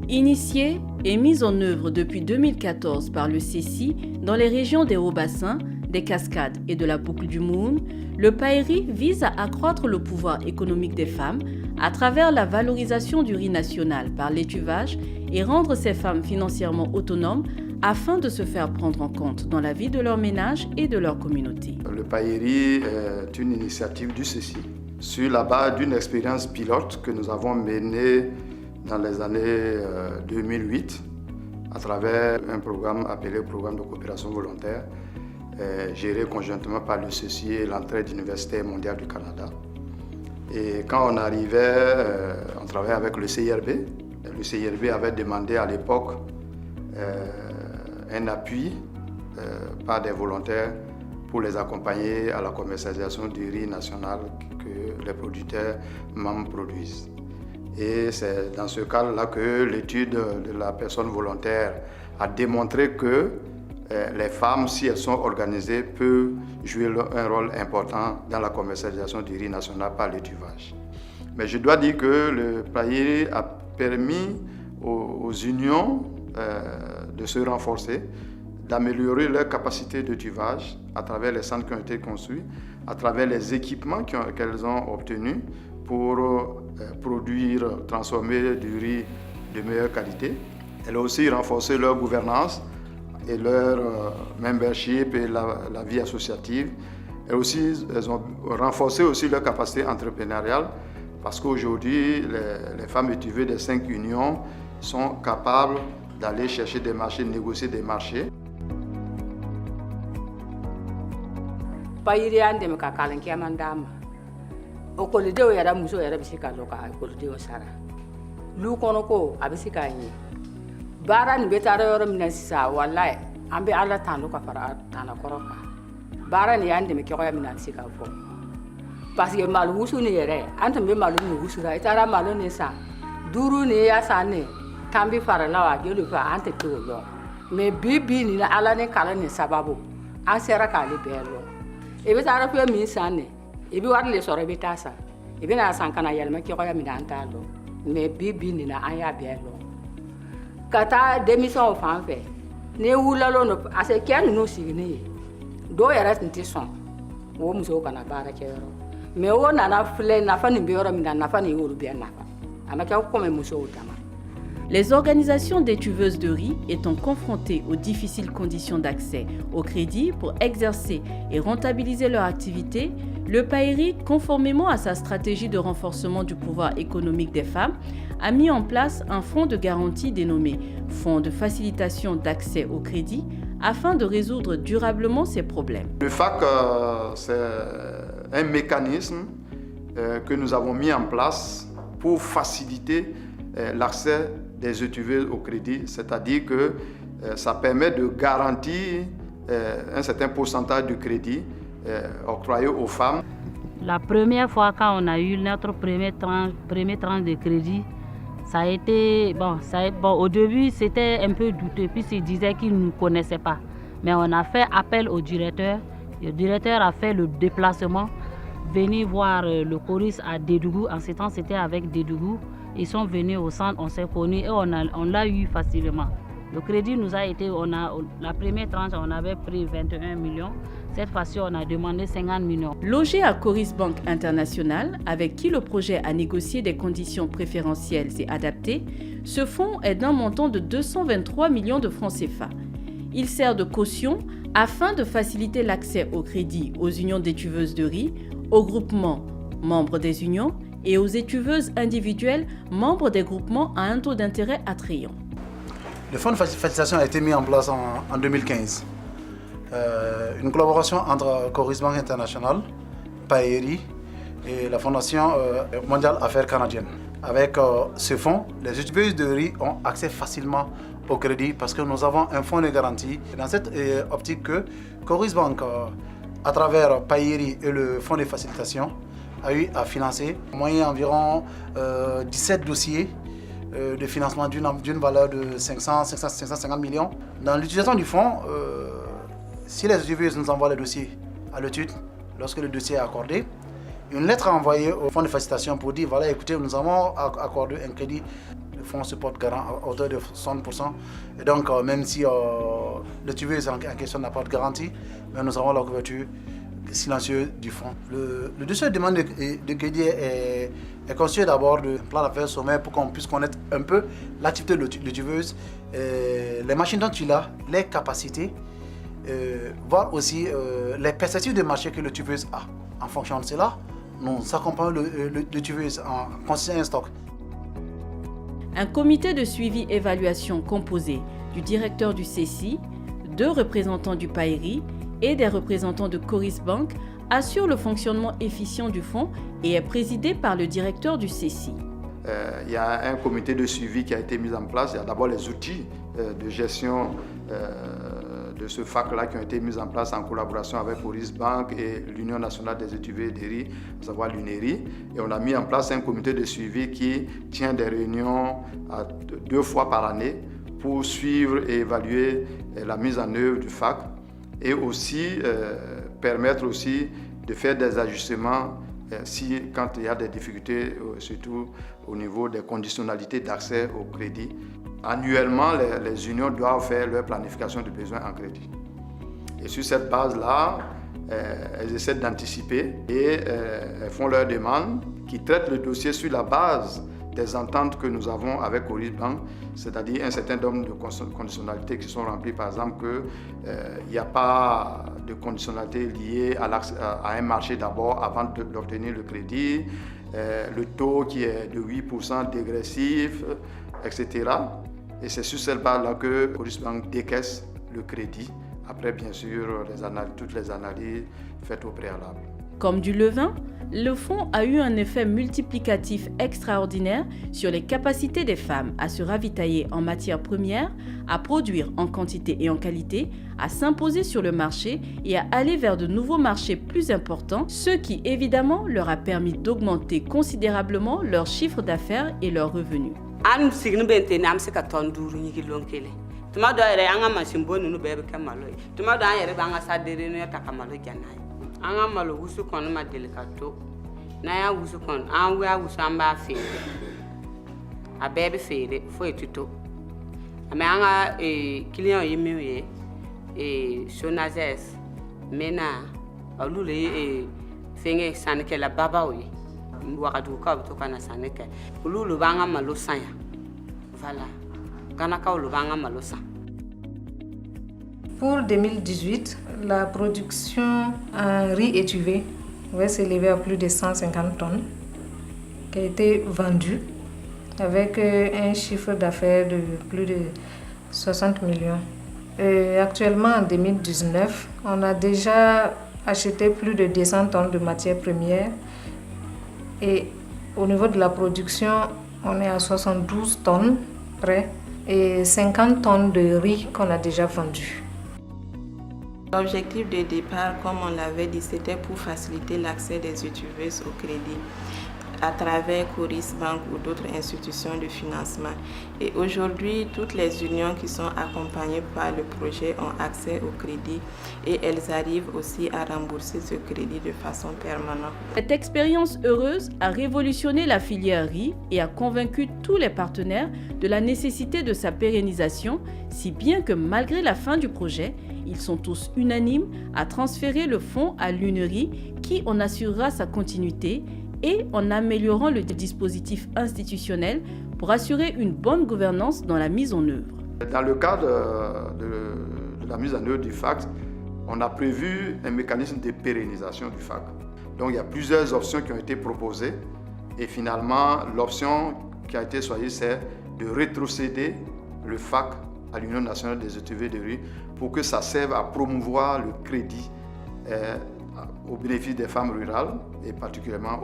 Initiée et mise en œuvre depuis 2014 par le CECI dans les régions des Hauts-Bassins, des Cascades et de la Boucle du Moune, le PAERI vise à accroître le pouvoir économique des femmes à travers la valorisation du riz national par l'étuvage et rendre ces femmes financièrement autonomes afin de se faire prendre en compte dans la vie de leur ménage et de leur communauté. Le PAERI est une initiative du CECI sur la base d'une expérience pilote que nous avons menée dans les années 2008 à travers un programme appelé Programme de coopération volontaire géré conjointement par le CECI et l'entraide universitaire mondiale du Canada. Et quand on arrivait, on travaillait avec le CIRB. Le CIRB avait demandé à l'époque un appui par des volontaires pour les accompagner à la commercialisation du riz national que les producteurs membres produisent. Et c'est dans ce cadre-là que l'étude de la personne volontaire a démontré que les femmes, si elles sont organisées, peuvent jouer un rôle important dans la commercialisation du riz national par l'étuvage. Mais je dois dire que le PAERI a permis aux unions de se renforcer, d'améliorer leur capacité d'étuvage à travers les centres qui ont été construits, à travers les équipements qu'elles ont obtenus pour produire, transformer du riz de meilleure qualité. Elles ont aussi renforcé leur gouvernance et leur membership et la vie associative. Elles ont renforcé aussi leur capacité entrepreneuriale parce qu'aujourd'hui, les femmes étuvées des 5 unions sont capables d'aller chercher des marchés, de négocier des marchés. PAERI an dɛmɛ ka kalan kɛman d'a ma okɔlidenw yɛrɛ muso yɛrɛ bɛ se ka jɔ ka ekɔlidenw sara du kɔnɔ ko a bɛ se k'a ɲɛ baara nin bɛ taara yɔrɔ min na sisan walayi an bɛ ala tanu ka fara tana kɔrɔ kan baara nin y'an dɛmɛ cogoya min na an tɛ se k'a fɔ parce que malo wusu nin yɛrɛ an tun bɛ malo nin wusura i taara malo nin san 5 nin y'a san nin k'an bɛ fara la wa joli fɛ an tɛ t'o dɔn mais bi nin na ala ni kalan nin sababu an sera k'ale bɛɛ dɔn i bɛ taara fɛn min san nin i bɛ wari de sɔrɔ i bɛ taa san i bɛ n'a san ka na yɛlɛma cogoya min na an t'a dɔn mais bi nin na an y'a bɛɛ dɔn ka taa denmisɛnw fan fɛ n'i wulilalen don parce que cɛ ninnu sigilen ye dɔw yɛrɛ tun tɛ sɔn o musow kana baara kɛ yɔrɔ mais o nana filɛ nafa nin bɛ yɔrɔ min na nafa nin y'olu bɛɛ nafa a ma kɛ komi musow dama. Les organisations d'étuveuses de riz étant confrontées aux difficiles conditions d'accès au crédit pour exercer et rentabiliser leur activité, le PAERI, conformément à sa stratégie de renforcement du pouvoir économique des femmes, a mis en place un fonds de garantie dénommé Fonds de facilitation d'accès au crédit afin de résoudre durablement ces problèmes. Le FAC, c'est un mécanisme que nous avons mis en place pour faciliter l'accès des étuveuses au crédit, c'est-à-dire que ça permet de garantir un certain pourcentage de crédit octroyé aux femmes. La première fois quand on a eu notre premier tranche de crédit, ça a été, au début c'était un peu douteux puisqu'il disait qu'il ne nous connaissait pas. Mais on a fait appel au directeur. Le directeur a fait le déplacement, venir voir le choriste à Dédougou. En ce temps c'était avec Dédougou. Ils sont venus au centre, on s'est connus et on l'a eu facilement. Le crédit nous a été, la première tranche, on avait pris 21 millions. Cette fois-ci, on a demandé 50 millions. Logé à Coris Bank International, avec qui le projet a négocié des conditions préférentielles et adaptées, ce fonds est d'un montant de 223 millions de francs CFA. Il sert de caution afin de faciliter l'accès au crédit aux unions d'étuveuses de riz, aux groupements membres des unions et aux étuveuses individuelles membres des groupements à un taux d'intérêt attrayant. Le fonds de facilitation a été mis en place en 2015. Une collaboration entre Coris Bank International, PAERI et la Fondation mondiale Affaires canadiennes. Avec ce fonds, les étuveuses de riz ont accès facilement au crédit parce que nous avons un fonds de garantie. Dans cette optique que Coris Bank, à travers PAERI et le fonds de facilitation, a eu à financer en moyenne environ 17 dossiers de financement d'une valeur de 550 millions. Dans l'utilisation du fonds, si les étuveuses nous envoient le dossier à l'étude, lorsque le dossier est accordé, une lettre est envoyée au fonds de facilitation pour dire voilà, écoutez, nous avons accordé un crédit fonds se porte garant à hauteur de 60%. Et donc, même si le tuveuse en question n'a pas de garantie, mais nous avons la couverture silencieuse du fonds. Le dossier de demande de crédit est constitué d'abord d'un plan d'affaires sommaire pour qu'on puisse connaître un peu l'activité de tuveuse, les machines dont il a, les capacités, voir aussi les perspectives de marché que le tuveuse a. En fonction de cela, nous accompagnons le tuveuse en constituant un stock. Un comité de suivi-évaluation composé du directeur du CECI, 2 représentants du PAERI et des représentants de Coris Bank assure le fonctionnement efficient du fonds et est présidé par le directeur du CECI. Il y a un comité de suivi qui a été mis en place. Il y a d'abord les outils de gestion de ce FAC-là qui ont été mis en place en collaboration avec Coris Bank et l'Union nationale des étudiants de riz, à savoir l'UNERI. Et on a mis en place un comité de suivi qui tient des réunions 2 fois par année pour suivre et évaluer la mise en œuvre du FAC et aussi permettre aussi de faire des ajustements quand il y a des difficultés, surtout au niveau des conditionnalités d'accès au crédit. Annuellement, les unions doivent faire leur planification de besoins en crédit. Et sur cette base-là, elles essaient d'anticiper et elles font leurs demandes qui traitent le dossier sur la base des ententes que nous avons avec Coris Bank, c'est-à-dire un certain nombre de conditionnalités qui sont remplies, par exemple qu'il n'y a pas de conditionnalités liées à un marché d'abord avant d'obtenir le crédit, le taux qui est de 8% dégressif, etc. Et c'est sur cette base-là que Coris Bank décaisse le crédit, après bien sûr toutes les analyses faites au préalable. Comme du levain, le fonds a eu un effet multiplicatif extraordinaire sur les capacités des femmes à se ravitailler en matières premières, à produire en quantité et en qualité, à s'imposer sur le marché et à aller vers de nouveaux marchés plus importants, ce qui évidemment leur a permis d'augmenter considérablement leur chiffre d'affaires et leurs revenus. Anga malo wusu kono ma delikato na ya wusu kono an wa wusu an ba fere a bebe fere fo etuto ame anga client yimi Sonazes mena alule fenge sanike la baba oyi wakati ka to kana sanike ululu banga malo sanya voilà kana ka ululu banga malo san. Pour 2018, la production en riz étuvé va s'élever à plus de 150 tonnes qui a été vendue avec un chiffre d'affaires de plus de 60 millions. Et actuellement, en 2019, on a déjà acheté plus de 200 tonnes de matières premières et au niveau de la production, on est à 72 tonnes près et 50 tonnes de riz qu'on a déjà vendu. L'objectif de départ, comme on l'avait dit, c'était pour faciliter l'accès des étudieuses au crédit à travers Coris Bank ou d'autres institutions de financement. Et aujourd'hui, toutes les unions qui sont accompagnées par le projet ont accès au crédit et elles arrivent aussi à rembourser ce crédit de façon permanente. Cette expérience heureuse a révolutionné la filière riz et a convaincu tous les partenaires de la nécessité de sa pérennisation, si bien que malgré la fin du projet, ils sont tous unanimes à transférer le fonds à l'UNERI qui en assurera sa continuité et en améliorant le dispositif institutionnel pour assurer une bonne gouvernance dans la mise en œuvre. Dans le cadre de la mise en œuvre du FAC, on a prévu un mécanisme de pérennisation du FAC. Donc il y a plusieurs options qui ont été proposées et finalement l'option qui a été choisie c'est de rétrocéder le FAC à l'Union nationale des étudiants de riz pour que ça serve à promouvoir le crédit au bénéfice des femmes rurales et particulièrement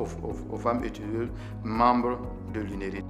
aux femmes étudiantes membres de l'UNERI.